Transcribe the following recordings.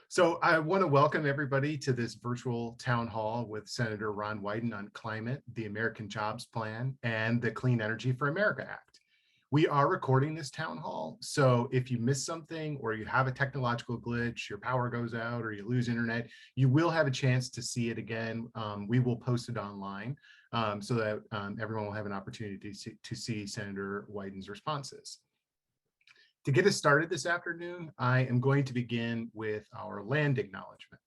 So I want to welcome everybody to this virtual town hall with Senator Ron Wyden on climate, the American Jobs Plan, and the Clean Energy for America Act. We are recording this town hall, so if you miss something or you have a technological glitch, your power goes out or you lose internet, you will have a chance to see it again. We will post it online so that everyone will have an opportunity to see Senator Wyden's responses. To get us started this afternoon, I am going to begin with our land acknowledgement.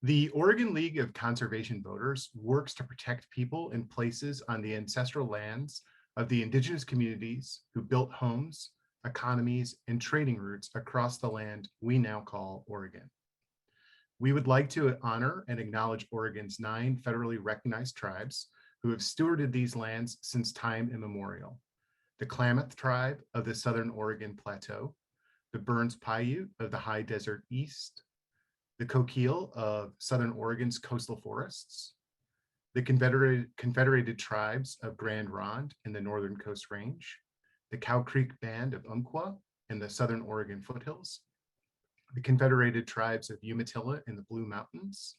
The Oregon League of Conservation Voters works to protect people and places on the ancestral lands of the indigenous communities who built homes, economies, and trading routes across the land we now call Oregon. We would like to honor and acknowledge Oregon's 9 federally recognized tribes who have stewarded these lands since time immemorial. The Klamath tribe of the Southern Oregon Plateau, the Burns Paiute of the High Desert East, the Coquille of Southern Oregon's coastal forests, the Confederated Tribes of Grand Ronde in the Northern Coast Range, the Cow Creek Band of Umpqua in the Southern Oregon foothills, the Confederated Tribes of Umatilla in the Blue Mountains,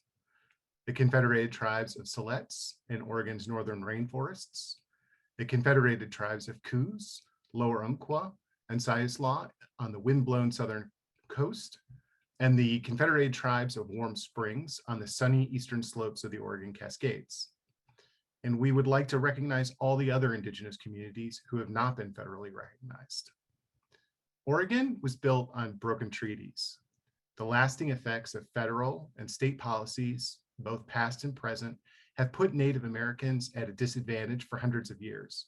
the Confederated Tribes of Siletz in Oregon's northern rainforests, the Confederated Tribes of Coos, Lower Umpqua, and Siuslaw on the windblown southern coast, and the Confederated Tribes of Warm Springs on the sunny eastern slopes of the Oregon Cascades. And we would like to recognize all the other indigenous communities who have not been federally recognized. Oregon was built on broken treaties. The lasting effects of federal and state policies, both past and present, have put Native Americans at a disadvantage for hundreds of years.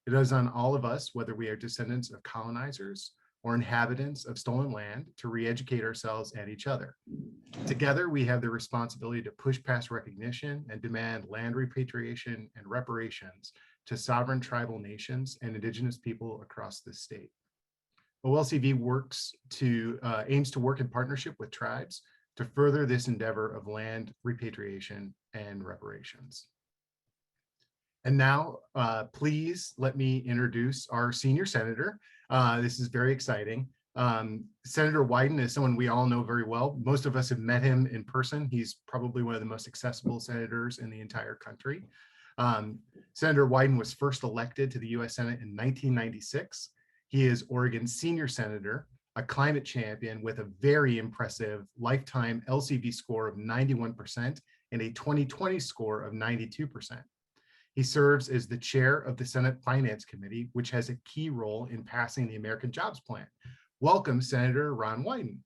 It is on all of us, whether we are descendants of colonizers or inhabitants of stolen land, to re-educate ourselves and each other. Together, we have the responsibility to push past recognition and demand land repatriation and reparations to sovereign tribal nations and indigenous people across the state. OLCV aims to work in partnership with tribes to further this endeavor of land repatriation and reparations. And now, please let me introduce our senior senator. This is very exciting. Senator Wyden is someone we all know very well. Most of us have met him in person. He's probably one of the most accessible senators in the entire country. Senator Wyden was first elected to the US Senate in 1996. He is Oregon's senior senator, a climate champion with a very impressive lifetime LCV score of 91% and a 2020 score of 92%. He serves as the chair of the Senate Finance Committee, which has a key role in passing the American Jobs Plan. Welcome, Senator Ron Wyden.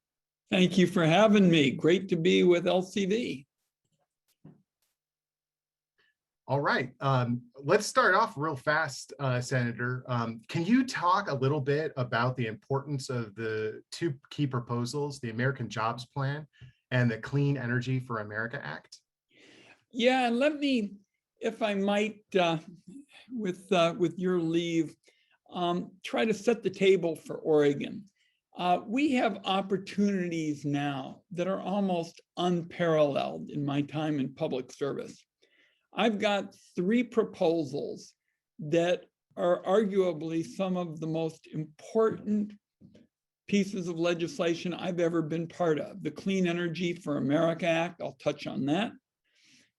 Thank you for having me. Great to be with LCV. All right, let's start off real fast, Senator. Can you talk a little bit about the importance of the 2 key proposals, the American Jobs Plan and the Clean Energy for America Act? Yeah, and let me, if I might, with your leave, try to set the table for Oregon. We have opportunities now that are almost unparalleled in my time in public service. I've got 3 proposals that are arguably some of the most important pieces of legislation I've ever been part of. The Clean Energy for America Act, I'll touch on that.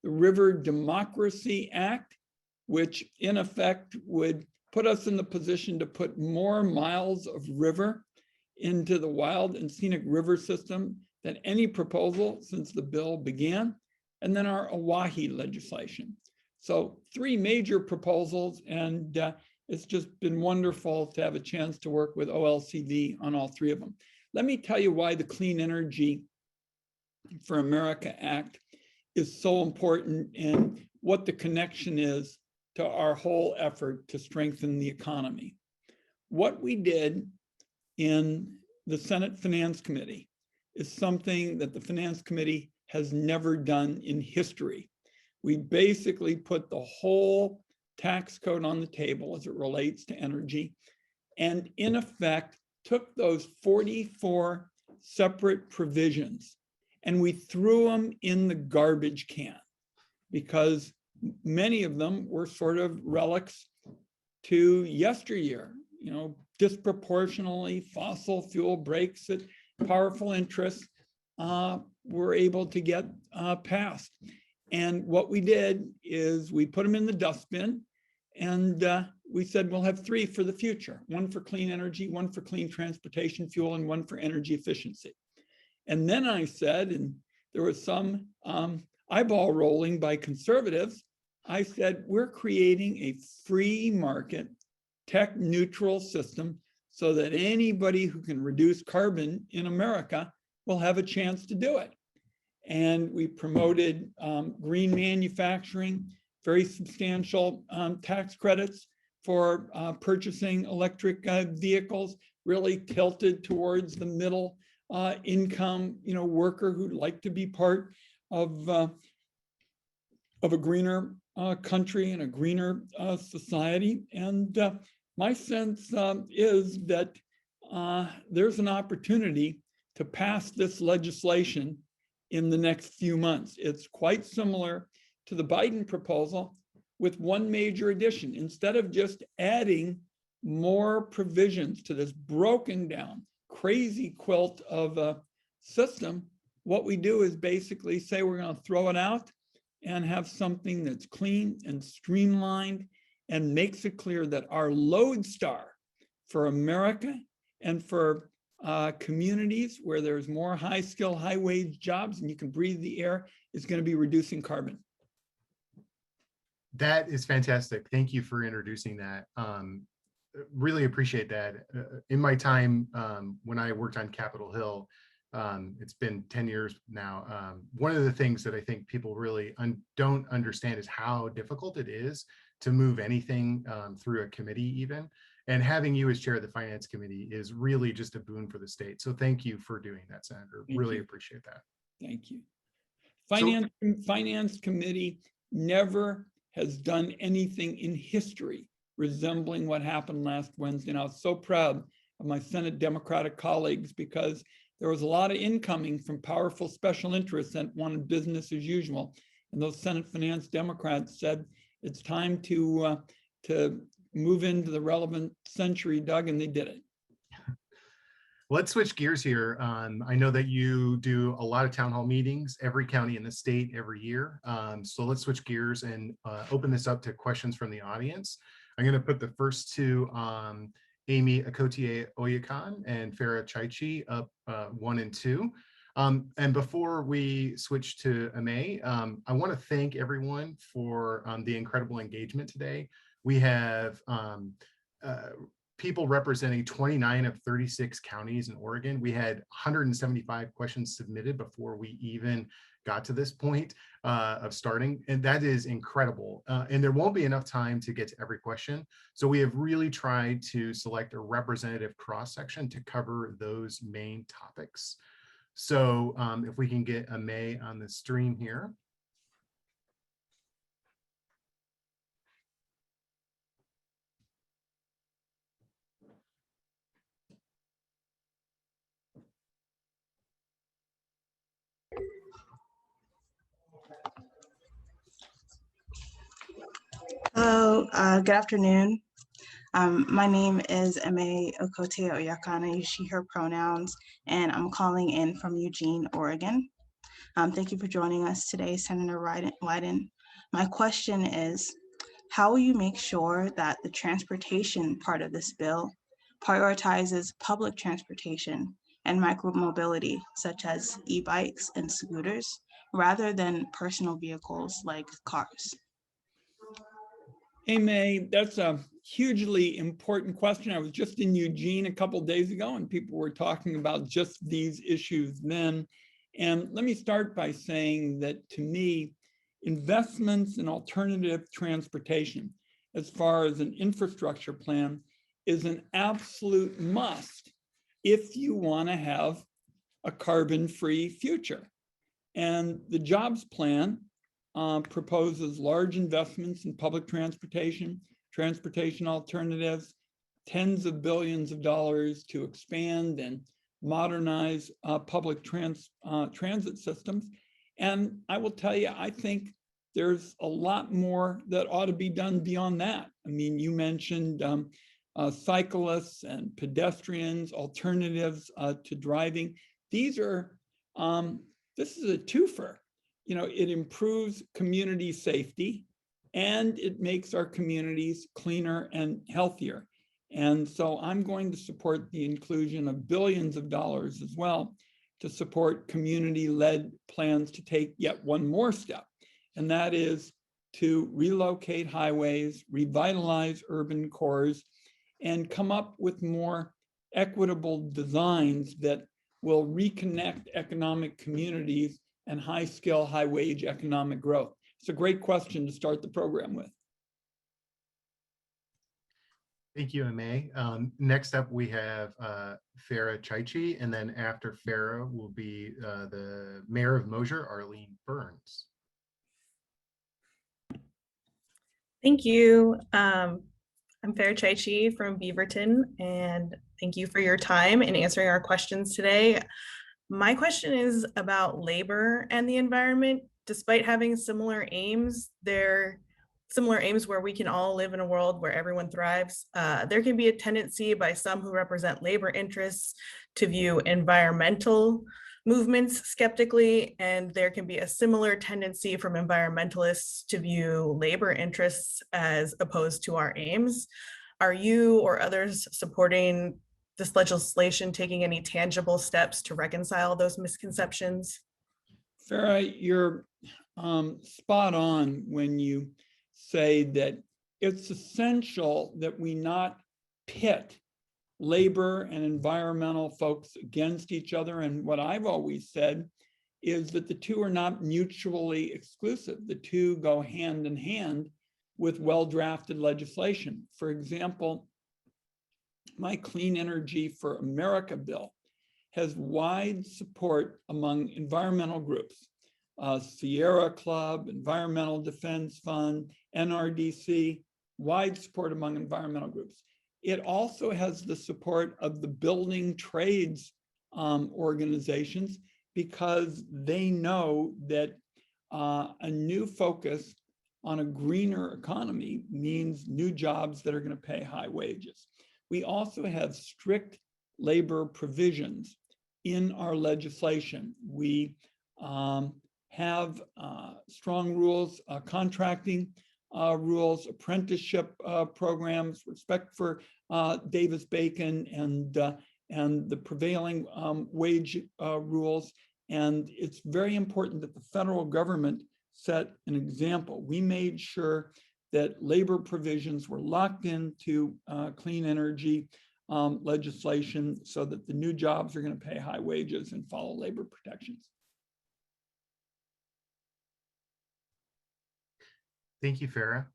The River Democracy Act, which in effect would put us in the position to put more miles of river into the wild and scenic river system than any proposal since the bill began. And then our Oahe legislation. So 3 major proposals, and it's just been wonderful to have a chance to work with OLCV on all 3 of them. Let me tell you why the Clean Energy for America Act is so important and what the connection is to our whole effort to strengthen the economy. What we did in the Senate Finance Committee is something that the Finance Committee has never done in history. We basically put the whole tax code on the table as it relates to energy, and in effect took those 44 separate provisions and we threw them in the garbage can because many of them were sort of relics to yesteryear, disproportionately fossil fuel breaks at powerful interests were able to get passed. And what we did is we put them in the dustbin, and we said we'll have 3 for the future: 1 for clean energy, 1 for clean transportation fuel, and 1 for energy efficiency. And then I said, and there was some eyeball rolling by conservatives, I said, we're creating a free market, tech neutral system so that anybody who can reduce carbon in America will have a chance to do it. And we promoted green manufacturing, very substantial tax credits for purchasing electric vehicles, really tilted towards the middle income, worker who'd like to be part of a greener country and a greener society. And my sense is that there's an opportunity to pass this legislation in the next few months. It's quite similar to the Biden proposal, with one major addition. Instead of just adding more provisions to this broken down, crazy quilt of a system, what we do is basically say we're going to throw it out and have something that's clean and streamlined and makes it clear that our lodestar for America and for communities where there's more high skill, high wage jobs and you can breathe the air is going to be reducing carbon. That is fantastic. Thank you for introducing that. Really appreciate that. In my time when I worked on Capitol Hill, it's been 10 years now. One of the things that I think people really don't understand is how difficult it is to move anything through a committee even. And having you as chair of the Finance Committee is really just a boon for the state. So thank you for doing that, Senator. Really appreciate that. Thank you. Finance Committee never has done anything in history resembling what happened last Wednesday. And I was so proud of my Senate Democratic colleagues because there was a lot of incoming from powerful special interests that wanted business as usual. And those Senate Finance Democrats said, it's time to move into the relevant century, Doug, and they did it. Let's switch gears here. I know that you do a lot of town hall meetings, every county in the state every year. So let's switch gears and open this up to questions from the audience. I'm going to put the first two Amy Akotie-Oyakan and Farah Chaichi up 1 and 2. And before we switch to Ame, I want to thank everyone for the incredible engagement today. We have people representing 29 of 36 counties in Oregon. We had 175 questions submitted before we even got to this point of starting, and that is incredible. And there won't be enough time to get to every question. So we have really tried to select a representative cross-section to cover those main topics. So if we can get Ame on the stream here. Hello, good afternoon. My name is Ame Okotie-Oyakan. I use she, her pronouns, and I'm calling in from Eugene, Oregon. Thank you for joining us today, Senator Wyden. My question is, how will you make sure that the transportation part of this bill prioritizes public transportation and micromobility, such as e-bikes and scooters, rather than personal vehicles like cars? Hey, May, that's a hugely important question. I was just in Eugene a couple of days ago and people were talking about just these issues then. And let me start by saying that to me, investments in alternative transportation, as far as an infrastructure plan, is an absolute must if you want to have a carbon-free future. And the jobs plan proposes large investments in public transportation, transportation alternatives, tens of billions of dollars to expand and modernize public transit systems. And I will tell you, I think there's a lot more that ought to be done beyond that. I mean, you mentioned cyclists and pedestrians, alternatives to driving. These are, this is a twofer. You know, it improves community safety and it makes our communities cleaner and healthier. And so I'm going to support the inclusion of billions of dollars as well to support community-led plans to take yet one more step. And that is to relocate highways, revitalize urban cores, and come up with more equitable designs that will reconnect economic communities and high-skill, high-wage economic growth. It's a great question to start the program with. Thank you, Ame. Next up, we have Farah Chaichi, and then after Farah will be the Mayor of Mosier, Arlene Burns. Thank you. I'm Farah Chaichi from Beaverton, and thank you for your time in answering our questions today. My question is about labor and the environment. Despite having similar aims, where we can all live in a world where everyone thrives. There can be a tendency by some who represent labor interests to view environmental movements skeptically, and there can be a similar tendency from environmentalists to view labor interests as opposed to our aims. Are you or others supporting this legislation taking any tangible steps to reconcile those misconceptions? Farah, you're spot on when you say that it's essential that we not pit labor and environmental folks against each other. And what I've always said is that the two are not mutually exclusive. The two go hand in hand with well-drafted legislation. For example, my Clean Energy for America bill has wide support among environmental groups. Sierra Club, Environmental Defense Fund, NRDC, wide support among environmental groups. It also has the support of the building trades organizations because they know that a new focus on a greener economy means new jobs that are going to pay high wages. We also have strict labor provisions in our legislation. We have strong rules, contracting rules, apprenticeship programs, respect for Davis-Bacon and the prevailing wage rules. And it's very important that the federal government set an example. We made sure that labor provisions were locked into clean energy legislation so that the new jobs are going to pay high wages and follow labor protections. Thank you, Farah.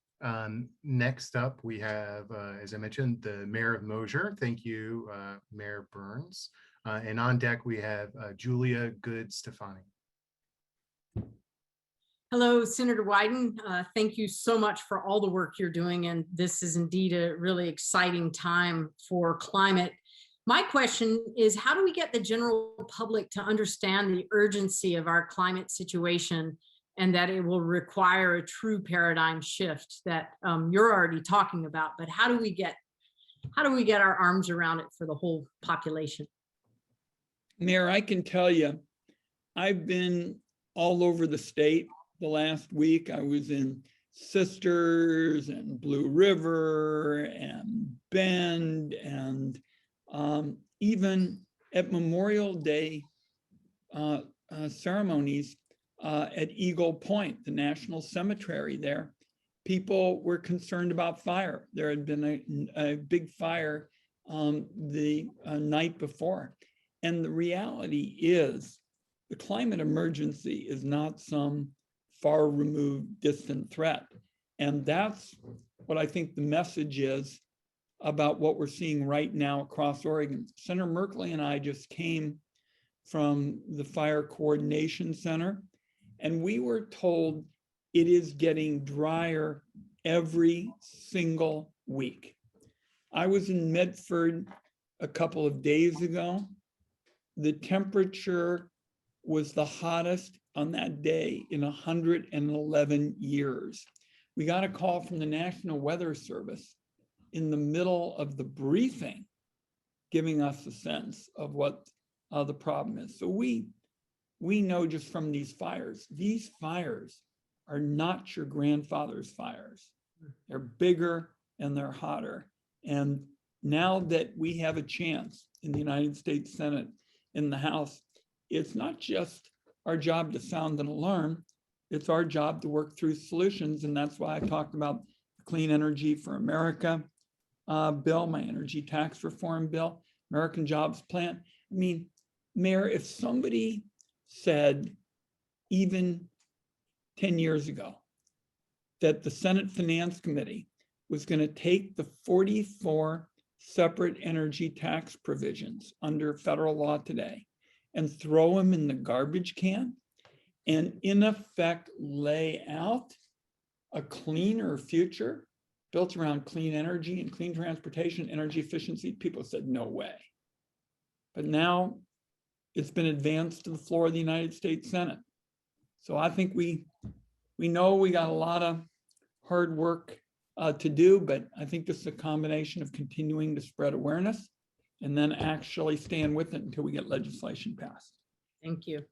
Next up, we have, as I mentioned, the Mayor of Mosier. Thank you, Mayor Burns. And on deck, we have Julia Good-Stefani. Hello, Senator Wyden. Thank you so much for all the work you're doing. And this is indeed a really exciting time for climate. My question is, how do we get the general public to understand the urgency of our climate situation and that it will require a true paradigm shift that you're already talking about, but how do we get our arms around it for the whole population? Mayor, I can tell you, I've been all over the state the last week. I was in Sisters and Blue River and Bend and even at Memorial Day ceremonies at Eagle Point, the National Cemetery there, people were concerned about fire. There had been a big fire the night before. And the reality is the climate emergency is not some far removed, distant threat. And that's what I think the message is about what we're seeing right now across Oregon. Senator Merkley and I just came from the Fire Coordination Center, and we were told it is getting drier every single week. I was in Medford a couple of days ago. The temperature was the hottest on that day in 111 years. We got a call from the National Weather Service in the middle of the briefing, giving us a sense of what the problem is. So we know just from these fires are not your grandfather's fires. They're bigger and they're hotter. And now that we have a chance in the United States Senate, in the House, it's not just our job to sound an alarm, it's our job to work through solutions. And that's why I talked about the Clean Energy for America bill, my energy tax reform bill, American Jobs Plan. I mean, Mayor, if somebody said even 10 years ago that the Senate Finance Committee was going to take the 44 separate energy tax provisions under federal law today and throw them in the garbage can and in effect lay out a cleaner future built around clean energy and clean transportation, energy efficiency, people said no way. But now it's been advanced to the floor of the United States Senate. So I think we know we got a lot of hard work to do, but I think this is a combination of continuing to spread awareness and then actually stand with it until we get legislation passed. Thank you.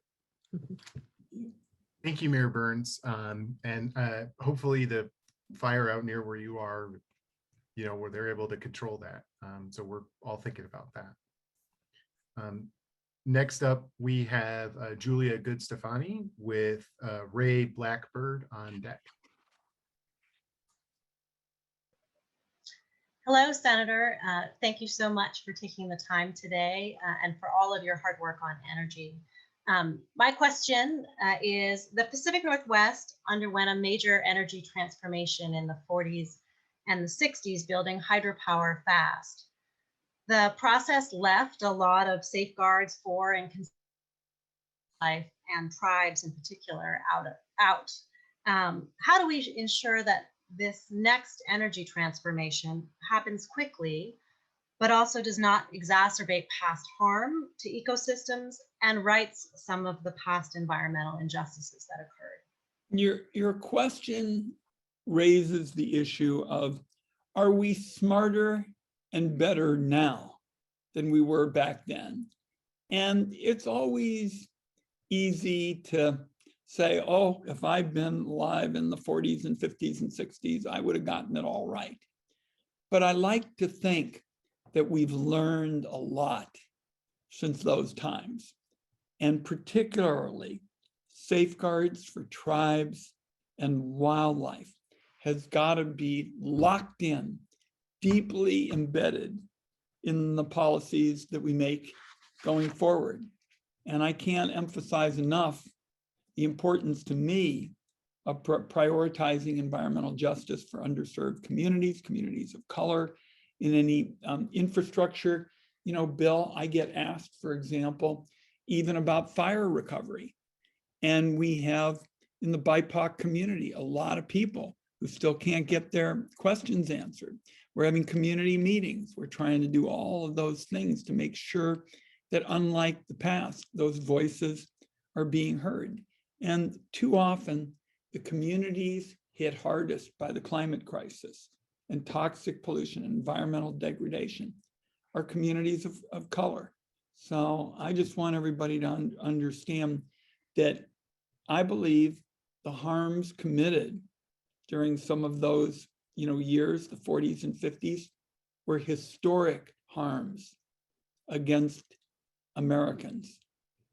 Thank you, Mayor Burns. And hopefully the fire out near where you are, where they're able to control that. So we're all thinking about that. Next up, we have Julia Goodstefani with Ray Blackbird on deck. Hello, Senator. Thank you so much for taking the time today and for all of your hard work on energy. My question is, the Pacific Northwest underwent a major energy transformation in the 40s and the 60s, building hydropower fast. The process left a lot of safeguards for and life and tribes in particular out. How do we ensure that this next energy transformation happens quickly, but also does not exacerbate past harm to ecosystems and rights some of the past environmental injustices that occurred? Your question raises the issue of, are we smarter and better now than we were back then? And it's always easy to say, oh, if I'd been alive in the 40s and 50s and 60s, I would have gotten it all right. But I like to think that we've learned a lot since those times, and particularly safeguards for tribes and wildlife has got to be locked in, deeply embedded in the policies that we make going forward. And I can't emphasize enough the importance to me of prioritizing environmental justice for underserved communities, communities of color, in any infrastructure, bill. I get asked, for example, even about fire recovery. And we have in the BIPOC community, a lot of people who still can't get their questions answered. We're having community meetings. We're trying to do all of those things to make sure that, unlike the past, those voices are being heard. And too often, the communities hit hardest by the climate crisis and toxic pollution and environmental degradation are communities of color. So I just want everybody to understand that I believe the harms committed during some of those years, the 40s and 50s, were historic harms against Americans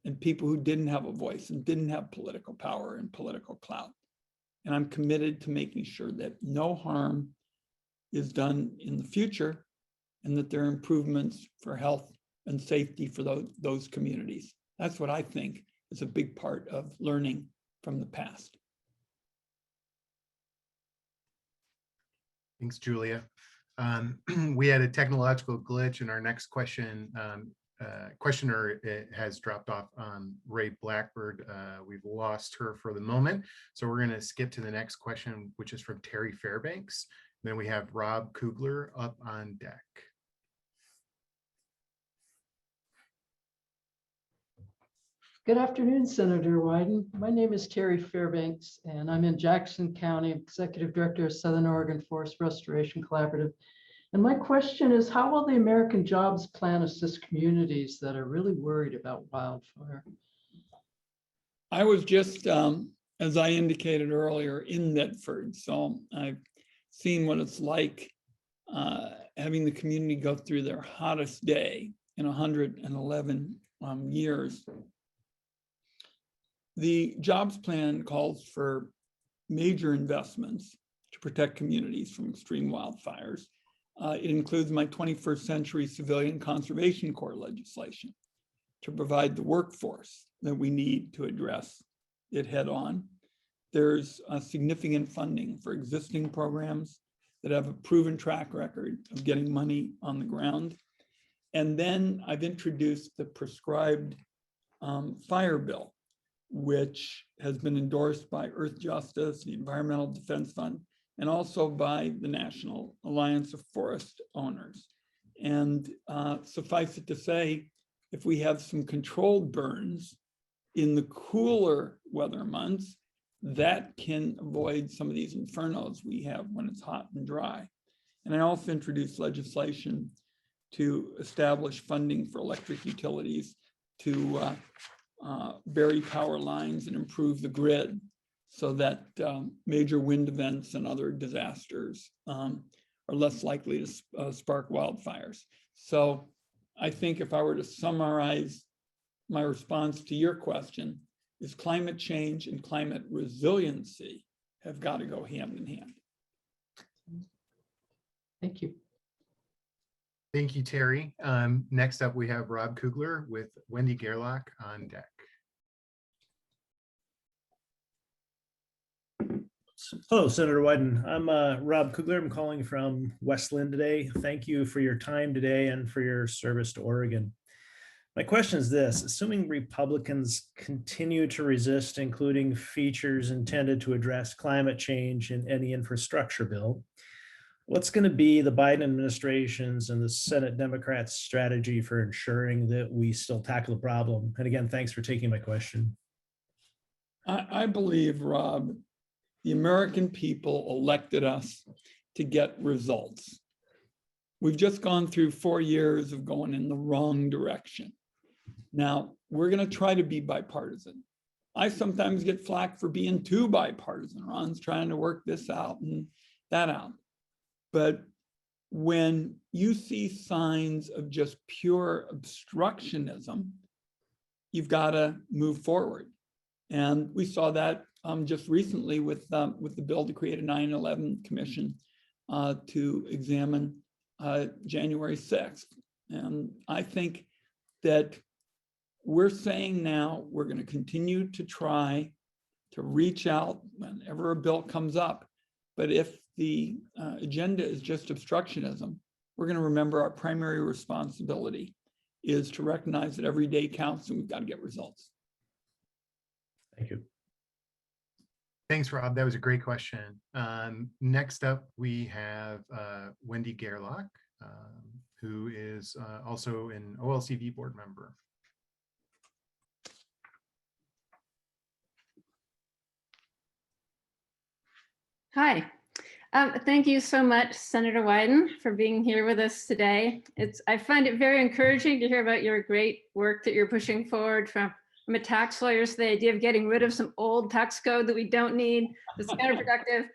and people who didn't have a voice and didn't have political power and political clout. And I'm committed to making sure that no harm is done in the future and that there are improvements for health and safety for those communities. That's what I think is a big part of learning from the past. Thanks, Julia. We had a technological glitch in our next question. Questioner has dropped off on Ray Blackbird. We've lost her for the moment. So we're going to skip to the next question, which is from Terry Fairbanks. Then we have Rob Kugler up on deck. Good afternoon, Senator Wyden. My name is Terry Fairbanks, and I'm in Jackson County, Executive Director of Southern Oregon Forest Restoration Collaborative. And my question is, how will the American Jobs Plan assist communities that are really worried about wildfire? I was just, as I indicated earlier, in Medford, so I've seen what it's like having the community go through their hottest day in 111 years. The jobs plan calls for major investments to protect communities from extreme wildfires. It includes my 21st Century Civilian Conservation Corps legislation to provide the workforce that we need to address it head on. There's significant funding for existing programs that have a proven track record of getting money on the ground. And then I've introduced the prescribed fire bill, which has been endorsed by Earth Justice, the Environmental Defense Fund, and also by the National Alliance of Forest Owners. And suffice it to say, if we have some controlled burns in the cooler weather months, that can avoid some of these infernos we have when it's hot and dry. And I also introduced legislation to establish funding for electric utilities to bury power lines and improve the grid so that major wind events and other disasters are less likely to spark wildfires. So I think if I were to summarize my response to your question, is climate change and climate resiliency have got to go hand in hand. Thank you. Thank you, Terry. Next up, we have Rob Kugler with Wendy Gerlach on deck. Hello, Senator Wyden. I'm Rob Kugler. I'm calling from West Lynn today. Thank you for your time today and for your service to Oregon. My question is this: assuming Republicans continue to resist including features intended to address climate change in any infrastructure bill, what's going to be the Biden administration's and the Senate Democrats' strategy for ensuring that we still tackle the problem? And again, thanks for taking my question. I believe, Rob, the American people elected us to get results. We've just gone through 4 years of going in the wrong direction. Now, we're going to try to be bipartisan. I sometimes get flack for being too bipartisan. Ron's trying to work this out and that out. But when you see signs of just pure obstructionism, you've got to move forward. And we saw that just recently with the bill to create a 9/11 commission to examine January 6th. And I think that we're saying now we're going to continue to try to reach out whenever a bill comes up. But if the agenda is just obstructionism, we're going to remember our primary responsibility is to recognize that every day counts and we've got to get results. Thank you. Thanks, Rob. That was a great question. Next up, we have Wendy Gerlach, who is also an OLCV board member. Hi. Thank you so much, Senator Wyden, for being here with us today. I find it very encouraging to hear about your great work that you're pushing forward from a tax lawyer. So the idea of getting rid of some old tax code that we don't need, that's counterproductive,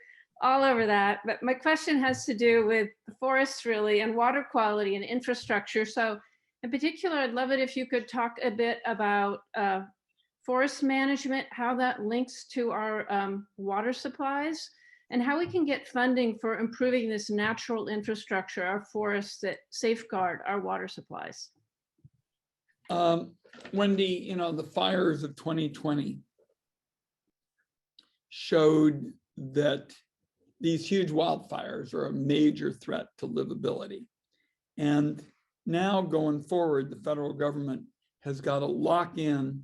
all over that. But my question has to do with the forests really and water quality and infrastructure. So in particular, I'd love it if you could talk a bit about forest management, how that links to our water supplies, and how we can get funding for improving this natural infrastructure, our forests that safeguard our water supplies. Wendy, you know, the fires of 2020 showed that these huge wildfires are a major threat to livability. And now going forward, the federal government has got to lock in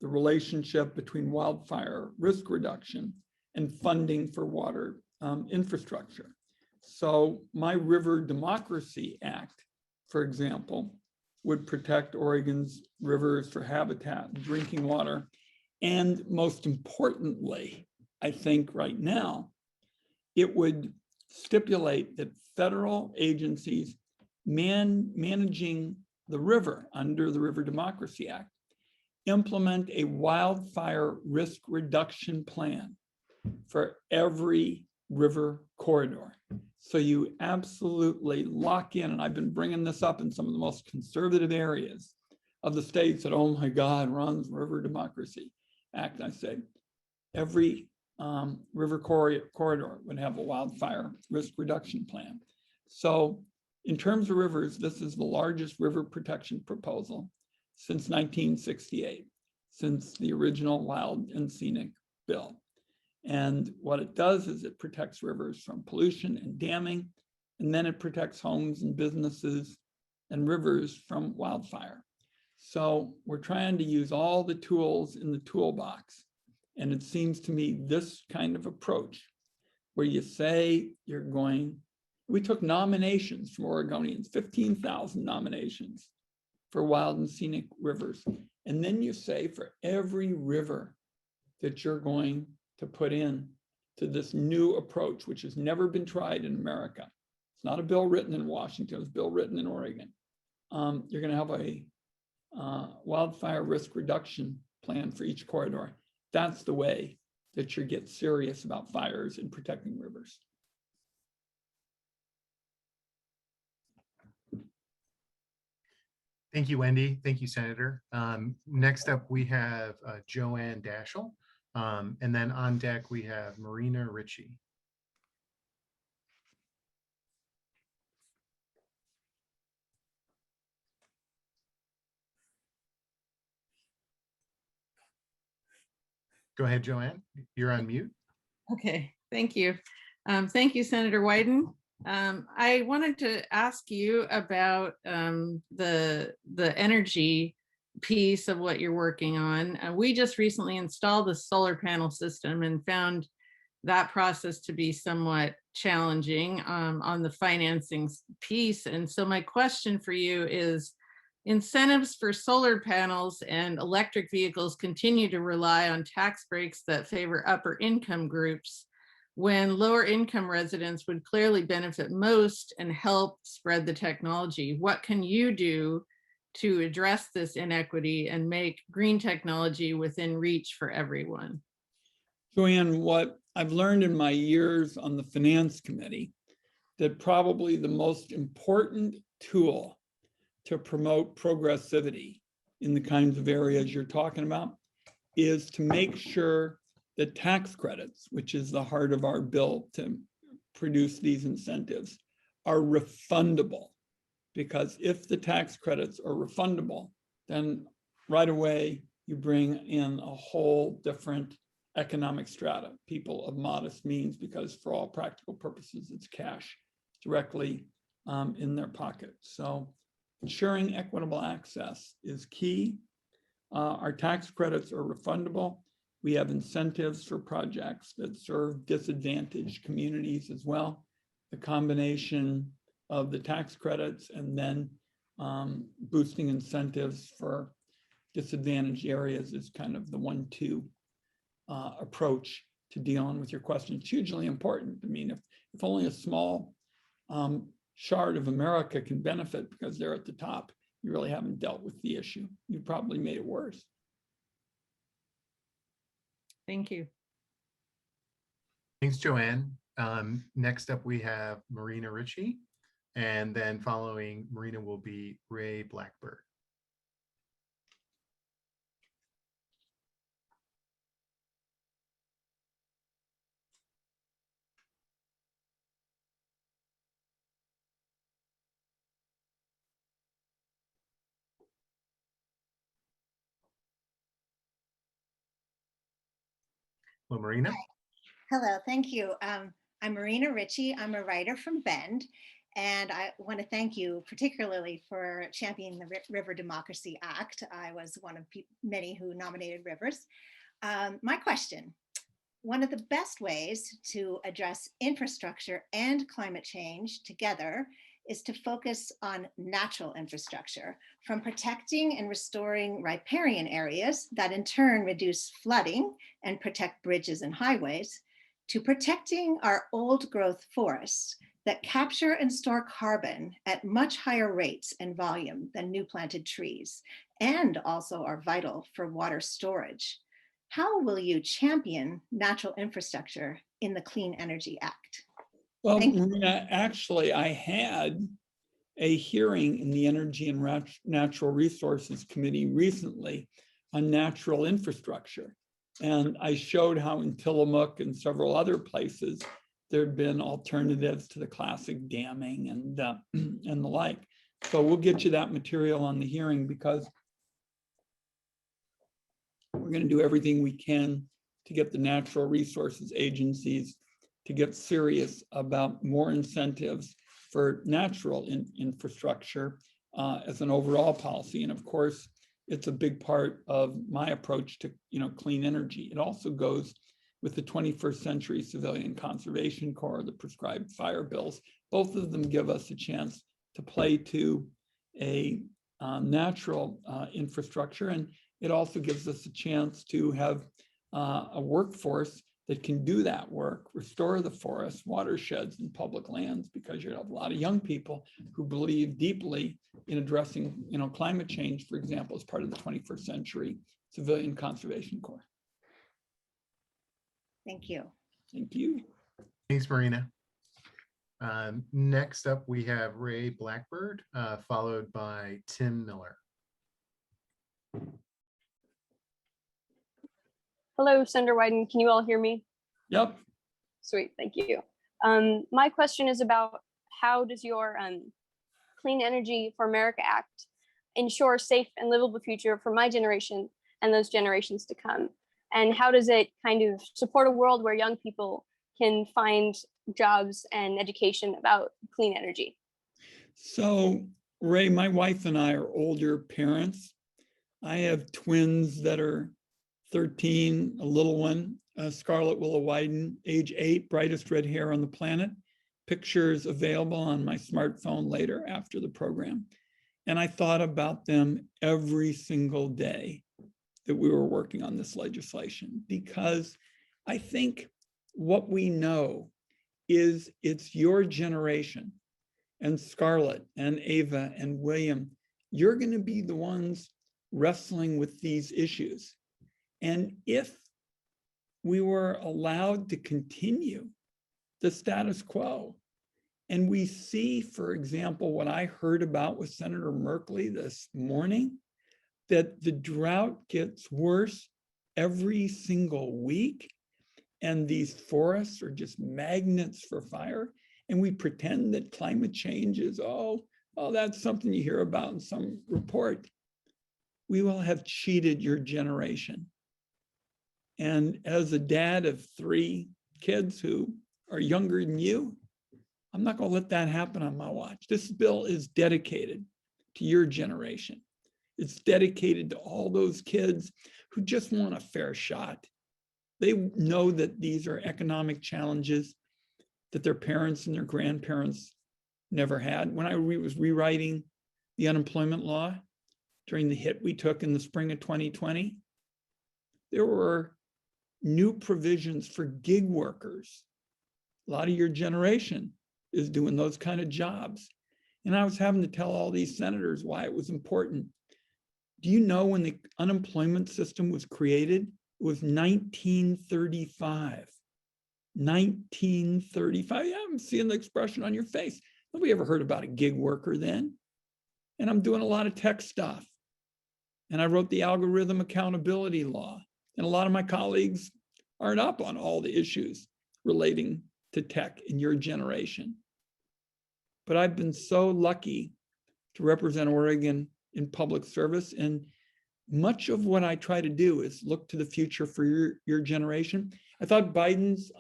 the relationship between wildfire risk reduction and funding for water infrastructure. So my River Democracy Act, for example, would protect Oregon's rivers for habitat, drinking water, and most importantly, I think right now, it would stipulate that federal agencies managing the river under the River Democracy Act implement a wildfire risk reduction plan for every river corridor. So you absolutely lock in, and I've been bringing this up in some of the most conservative areas of the states that, oh my God, Ron's River Democracy Act. I say every river corridor would have a wildfire risk reduction plan. So in terms of rivers, this is the largest river protection proposal since 1968, since the original Wild and Scenic Bill. And what it does is it protects rivers from pollution and damming, and then it protects homes and businesses and rivers from wildfire. So we're trying to use all the tools in the toolbox. And it seems to me this kind of approach, where you say you're going, we took nominations from Oregonians, 15,000 nominations for wild and scenic rivers. And then you say for every river that you're going to put in to this new approach, which has never been tried in America. It's not a bill written in Washington, it's a bill written in Oregon. You're gonna have a wildfire risk reduction plan for each corridor. That's the way that you get serious about fires and protecting rivers. Thank you, Wendy. Thank you, Senator. Next up, we have Joanne Daschle. And then on deck, we have Marina Ritchie. Go ahead, Joanne. You're on mute. Okay, thank you. Thank you, Senator Wyden. I wanted to ask you about the energy piece of what you're working on. We just recently installed a solar panel system and found that process to be somewhat challenging on the financing piece. And so my question for you is, incentives for solar panels and electric vehicles continue to rely on tax breaks that favor upper income groups, when lower income residents would clearly benefit most and help spread the technology. What can you do to address this inequity and make green technology within reach for everyone? Joanne, what I've learned in my years on the Finance Committee, that probably the most important tool to promote progressivity in the kinds of areas you're talking about is to make sure that tax credits, which is the heart of our bill to produce these incentives, are refundable. Because if the tax credits are refundable, then right away you bring in a whole different economic strata, people of modest means, because for all practical purposes, it's cash directly in their pocket. So ensuring equitable access is key. Our tax credits are refundable. We have incentives for projects that serve disadvantaged communities as well. The combination of the tax credits and then boosting incentives for disadvantaged areas is kind of the 1-2 approach to dealing with your question. It's hugely important. I mean, if only a small shard of America can benefit because they're at the top, you really haven't dealt with the issue. You probably made it worse. Thank you. Thanks, Joanne. Next up, we have Marina Ritchie, and then following Marina will be Ray Blackbird. Hello, Marina. Hello, thank you. I'm Marina Ritchie. I'm a writer from Bend, and I want to thank you particularly for championing the River Democracy Act. I was one of many who nominated rivers. My question, one of the best ways to address infrastructure and climate change together is to focus on natural infrastructure, from protecting and restoring riparian areas that in turn reduce flooding and protect bridges and highways, to protecting our old growth forests that capture and store carbon at much higher rates and volume than new planted trees, and also are vital for water storage. How will you champion natural infrastructure in the Clean Energy Act? Well, Thank you. Marina, actually, I had a hearing in the Energy and Natural Resources Committee recently on natural infrastructure. And I showed how in Tillamook and several other places, there have been alternatives to the classic damming and the like. So we'll get you that material on the hearing, because we're going to do everything we can to get the natural resources agencies to get serious about more incentives for natural infrastructure as an overall policy. And of course, it's a big part of my approach to clean energy. It also goes with the 21st Century Civilian Conservation Corps, the prescribed fire bills. Both of them give us a chance to play to a natural infrastructure, and it also gives us a chance to have a workforce that can do that work, restore the forests, watersheds, and public lands, because you have a lot of young people who believe deeply in addressing climate change, for example, as part of the 21st Century Civilian Conservation Corps. Thank you. Thank you. Thanks, Marina. Next up, we have Ray Blackbird, followed by Tim Miller. Hello, Senator Wyden. Can you all hear me? Yep. Sweet, thank you. My question is about how does your Clean Energy for America Act ensure a safe and livable future for my generation and those generations to come? And how does it kind of support a world where young people can find jobs and education about clean energy? So, Ray, my wife and I are older parents. I have twins that are 13, a little one, Scarlett Willow Wyden, age 8, brightest red hair on the planet. Pictures available on my smartphone later after the program. And I thought about them every single day that we were working on this legislation, because I think what we know is it's your generation, and Scarlett and Ava and William, you're going to be the ones wrestling with these issues. And if we were allowed to continue the status quo, and we see, for example, what I heard about with Senator Merkley this morning, that the drought gets worse every single week, and these forests are just magnets for fire, and we pretend that climate change is, oh, that's something you hear about in some report. We will have cheated your generation. And as a dad of 3 kids who are younger than you, I'm not going to let that happen on my watch. This bill is dedicated to your generation. It's dedicated to all those kids who just want a fair shot. They know that these are economic challenges that their parents and their grandparents never had. When I was rewriting the unemployment law during the hit we took in the spring of 2020, there were new provisions for gig workers. A lot of your generation is doing those kind of jobs. And I was having to tell all these senators why it was important. Do you know when the unemployment system was created? It was 1935. 1935. Yeah, I'm seeing the expression on your face. Nobody ever heard about a gig worker then. And I'm doing a lot of tech stuff. And I wrote the algorithm accountability law. And a lot of my colleagues aren't up on all the issues relating to tech in your generation. But I've been so lucky to represent Oregon in public service. And much of what I try to do is look to the future for your generation. I thought Biden's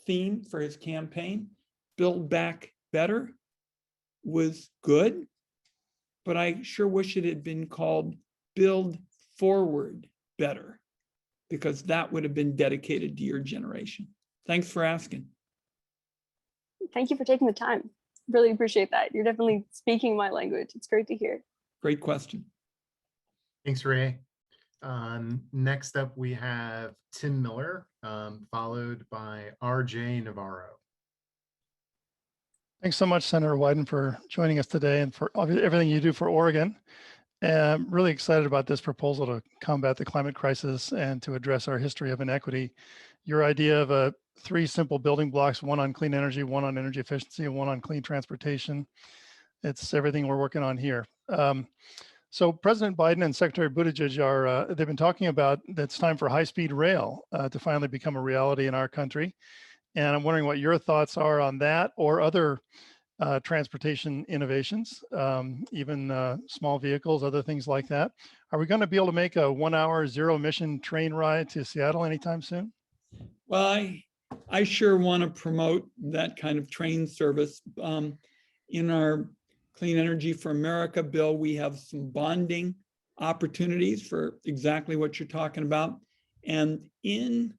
theme for his campaign, Build Back Better, was good, but I sure wish it had been called Build Forward Better, because that would have been dedicated to your generation. Thanks for asking. Thank you for taking the time. Really appreciate that. You're definitely speaking my language. It's great to hear. Great question. Thanks, Ray. Next up, we have Tim Miller, followed by RJ Navarro. Thanks so much, Senator Wyden, for joining us today and for everything you do for Oregon. I'm really excited about this proposal to combat the climate crisis and to address our history of inequity. Your idea of 3 simple building blocks, one on clean energy, one on energy efficiency, and one on clean transportation. It's everything we're working on here. So President Biden and Secretary Buttigieg they've been talking about that it's time for high-speed rail to finally become a reality in our country. And I'm wondering what your thoughts are on that or other transportation innovations, even small vehicles, other things like that. Are we going to be able to make a 1-hour zero-emission train ride to Seattle anytime soon? Well, I sure want to promote that kind of train service. In our Clean Energy for America bill, we have some bonding opportunities for exactly what you're talking about. And in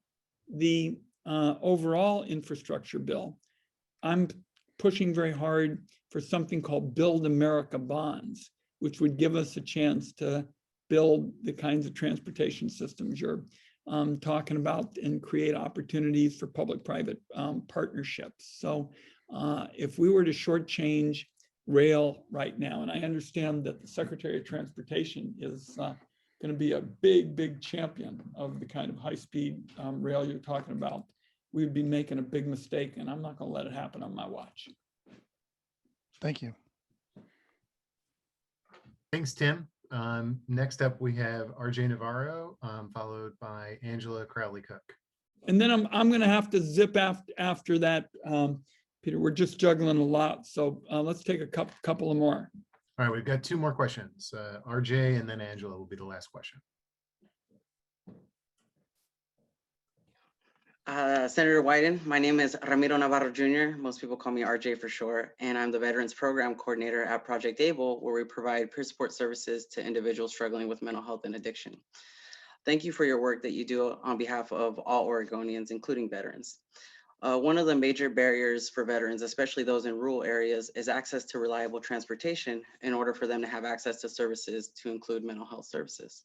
the overall infrastructure bill, I'm pushing very hard for something called Build America bonds, which would give us a chance to build the kinds of transportation systems you're talking about and create opportunities for public-private partnerships. So if we were to shortchange rail right now, and I understand that the Secretary of Transportation is going to be a big champion of the kind of high-speed rail you're talking about, we'd be making a big mistake, and I'm not going to let it happen on my watch. Thank you. Thanks, Tim. Next up, we have RJ Navarro, followed by Angela Crowley-Cook. And then I'm going to have to zip after that, Peter. We're just juggling a lot, so let's take a couple of more. All right, we've got 2 more questions. RJ and then Angela will be the last question. Senator Wyden, my name is Ramiro Navarro Jr. Most people call me RJ for short, and I'm the Veterans Program Coordinator at Project ABLE, where we provide peer support services to individuals struggling with mental health and addiction. Thank you for your work that you do on behalf of all Oregonians, including veterans. One of the major barriers for veterans, especially those in rural areas, is access to reliable transportation in order for them to have access to services to include mental health services.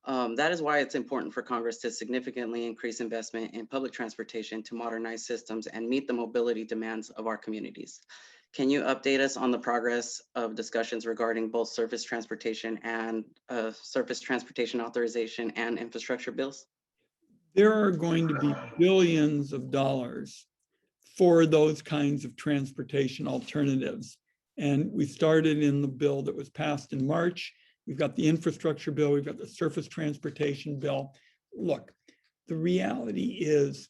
That is why it's important for Congress to significantly increase investment in public transportation to modernize systems and meet the mobility demands of our communities. Can you update us on the progress of discussions regarding both surface transportation and surface transportation authorization and infrastructure bills? There are going to be billions of dollars for those kinds of transportation alternatives. And we started in the bill that was passed in March. We've got the infrastructure bill, we've got the surface transportation bill. Look, the reality is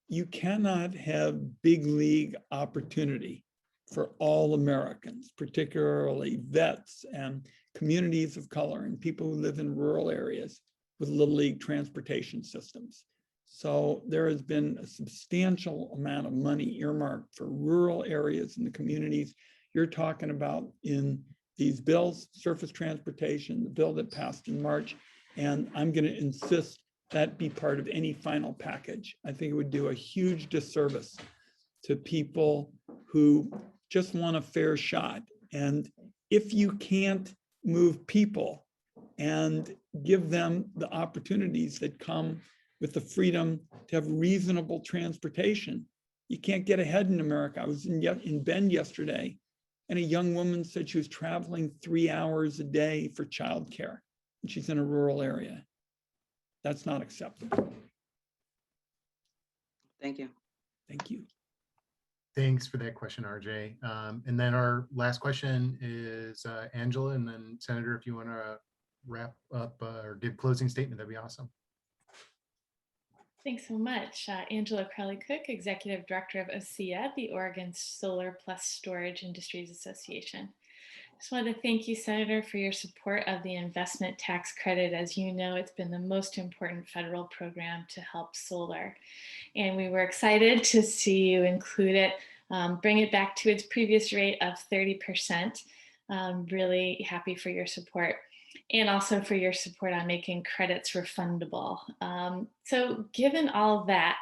you cannot have big league opportunity for all Americans, particularly vets and communities of color and people who live in rural areas with little league transportation systems. So there has been a substantial amount of money earmarked for rural areas in the communities you're talking about in these bills, surface transportation, the bill that passed in March, and I'm going to insist that be part of any final package. I think it would do a huge disservice to people who just want a fair shot. And if you can't move people and give them the opportunities that come with the freedom to have reasonable transportation, you can't get ahead in America. I was in Bend yesterday, and a young woman said she was traveling 3 hours a day for childcare, and she's in a rural area. That's not acceptable. Thank you. Thank you. Thanks for that question, RJ. And then our last question is Angela, and then Senator, if you want to wrap up or give closing statement, that'd be awesome. Thanks so much. Angela Crowley-Cook, Executive Director of OSEA, the Oregon Solar Plus Storage Industries Association. Just wanted to thank you, Senator, for your support of the investment tax credit. As you know, it's been the most important federal program to help solar. And we were excited to see you include it, bring it back to its previous rate of 30%. Really happy for your support. And also for your support on making credits refundable. So given all that,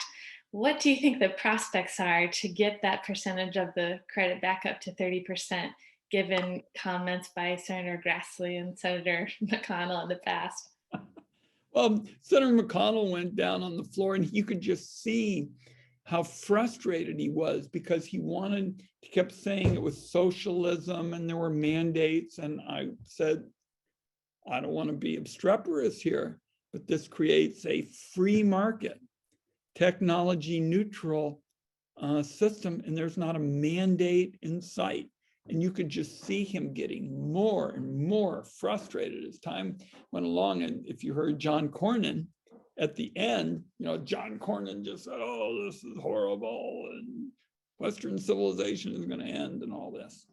what do you think the prospects are to get that percentage of the credit back up to 30%, given comments by Senator Grassley and Senator McConnell in the past? Senator McConnell went down on the floor and you could just see how frustrated he was because he kept saying it was socialism and there were mandates. And I said, I don't want to be obstreperous here, but this creates a free market, technology neutral system, and there's not a mandate in sight. And you could just see him getting more and more frustrated as time went along. And if you heard John Cornyn at the end, John Cornyn just said, oh, this is horrible and Western civilization is going to end and all this.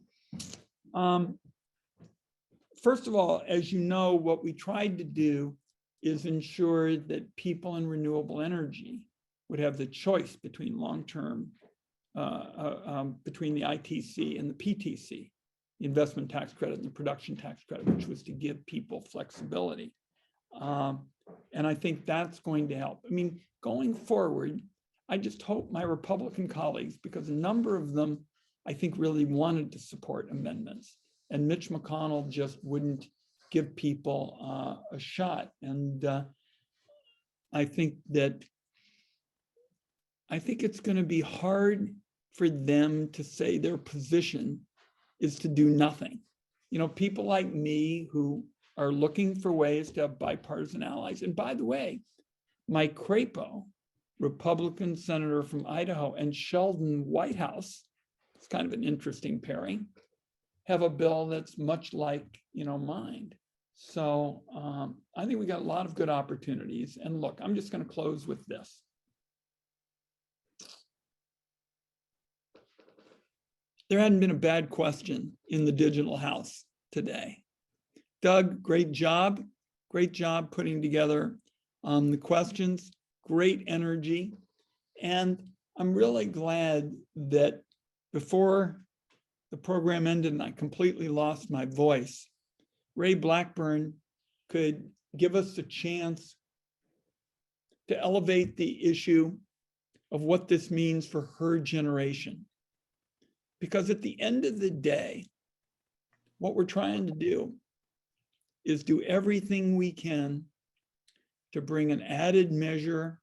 First of all, as you know, what we tried to do is ensure that people in renewable energy would have the choice between long-term, between the ITC and the PTC, the investment tax credit and the production tax credit, which was to give people flexibility. And I think that's going to help. I mean, going forward, I just hope my Republican colleagues, because a number of them, I think, really wanted to support amendments, and Mitch McConnell just wouldn't give people a shot. And I think it's going to be hard for them to say their position is to do nothing. People like me who are looking for ways to have bipartisan allies. And by the way, Mike Crapo, Republican senator from Idaho, and Sheldon Whitehouse, it's kind of an interesting pairing, have a bill that's much like, mine. So I think we got a lot of good opportunities. And look, I'm just going to close with this. There hadn't been a bad question in the digital house today. Doug, great job putting together the questions, great energy. And I'm really glad that before the program ended and I completely lost my voice, Ray Blackburn could give us a chance to elevate the issue of what this means for her generation. Because at the end of the day, what we're trying to do is do everything we can to bring an added measure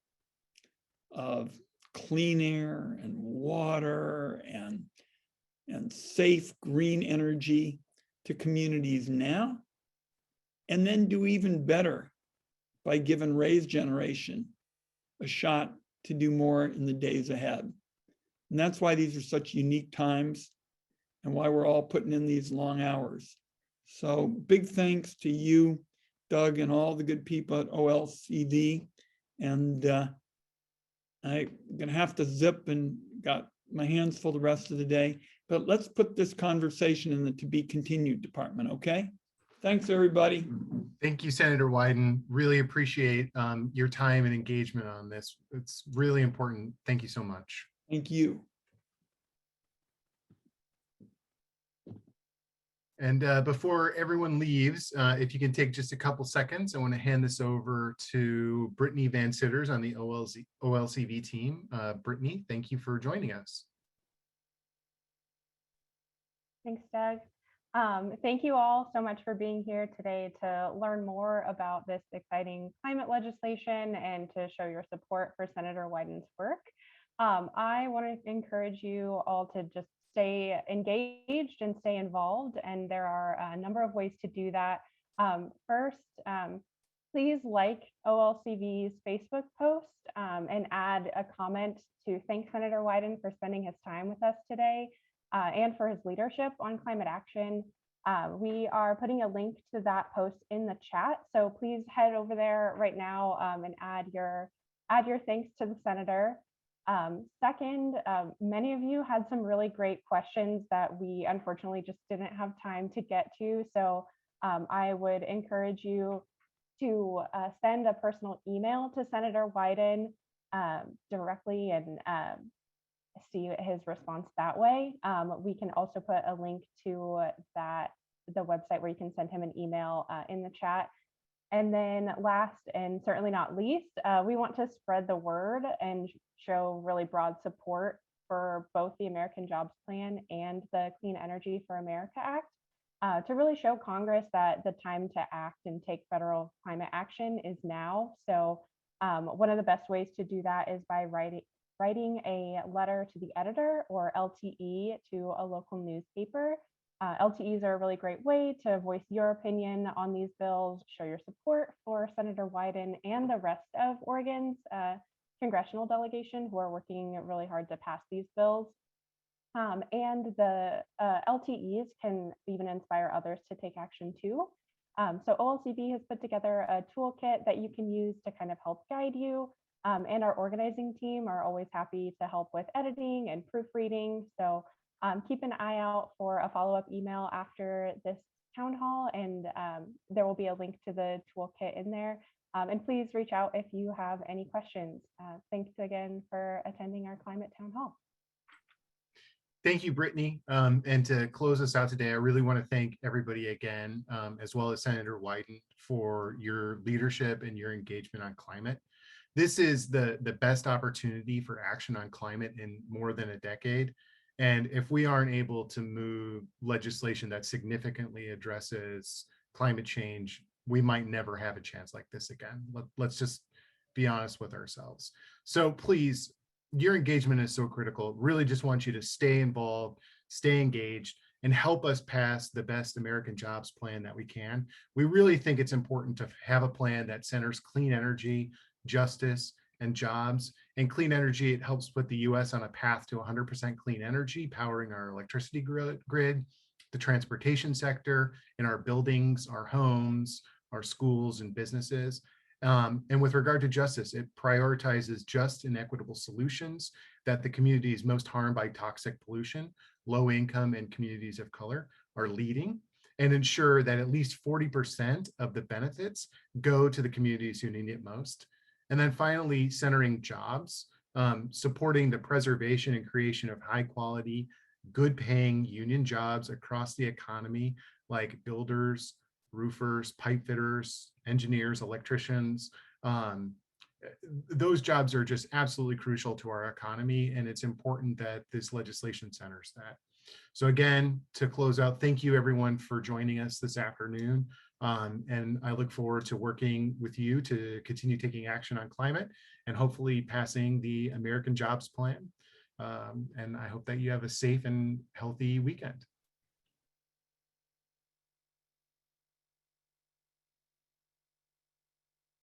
of clean air and water and safe green energy to communities now, and then do even better by giving Ray's generation a shot to do more in the days ahead. And that's why these are such unique times and why we're all putting in these long hours. So big thanks to you, Doug, and all the good people at OLCV. And I'm gonna have to zip and got my hands full the rest of the day, but let's put this conversation in the to be continued department, okay? Thanks, everybody. Thank you, Senator Wyden. Really appreciate your time and engagement on this. It's really important. Thank you so much. Thank you. And before everyone leaves, if you can take just a couple seconds, I want to hand this over to Brittany Van Sitters on the OLCV team. Brittany, thank you for joining us. Thanks, Doug. Thank you all so much for being here today to learn more about this exciting climate legislation and to show your support for Senator Wyden's work. I want to encourage you all to just stay engaged and stay involved, and there are a number of ways to do that. First, please like OLCV's Facebook post and add a comment to thank Senator Wyden for spending his time with us today and for his leadership on climate action. We are putting a link to that post in the chat, so please head over there right now and add your thanks to the senator. Second, many of you had some really great questions that we unfortunately just didn't have time to get to. So I would encourage you to send a personal email to Senator Wyden directly and see his response that way. We can also put a link to the website where you can send him an email in the chat. And then last and certainly not least, we want to spread the word and show really broad support for both the American Jobs Plan and the Clean Energy for America Act. to really show Congress that the time to act and take federal climate action is now. So one of the best ways to do that is by writing a letter to the editor or LTE to a local newspaper. LTEs are a really great way to voice your opinion on these bills, show your support for Senator Wyden and the rest of Oregon's congressional delegation who are working really hard to pass these bills. And the LTEs can even inspire others to take action too. So OLCV has put together a toolkit that you can use to kind of help guide you. And our organizing team are always happy to help with editing and proofreading. So keep an eye out for a follow-up email after this town hall, and there will be a link to the toolkit in there. And please reach out if you have any questions. Thanks again for attending our climate town hall. Thank you, Brittany. And to close us out today, I really want to thank everybody again, as well as Senator Wyden, for your leadership and your engagement on climate. This is the best opportunity for action on climate in more than a decade. And if we aren't able to move legislation that significantly addresses climate change, we might never have a chance like this again. Let's just be honest with ourselves. So please, your engagement is so critical. Really just want you to stay involved, stay engaged, and help us pass the best American jobs plan that we can. We really think it's important to have a plan that centers clean energy, justice, and jobs. And clean energy, it helps put the US on a path to 100% clean energy, powering our electricity grid, the transportation sector, in our buildings, our homes, our schools, and businesses. And with regard to justice, it prioritizes just and equitable solutions that the communities most harmed by toxic pollution, low income, and communities of color are leading, and ensure that at least 40% of the benefits go to the communities who need it most. And then finally, centering jobs, supporting the preservation and creation of high quality, good paying union jobs across the economy, like builders, roofers, pipe fitters, engineers, electricians. Those jobs are just absolutely crucial to our economy, and it's important that this legislation centers that. So again, to close out, thank you everyone for joining us this afternoon. And I look forward to working with you to continue taking action on climate and hopefully passing the American Jobs Plan. And I hope that you have a safe and healthy weekend.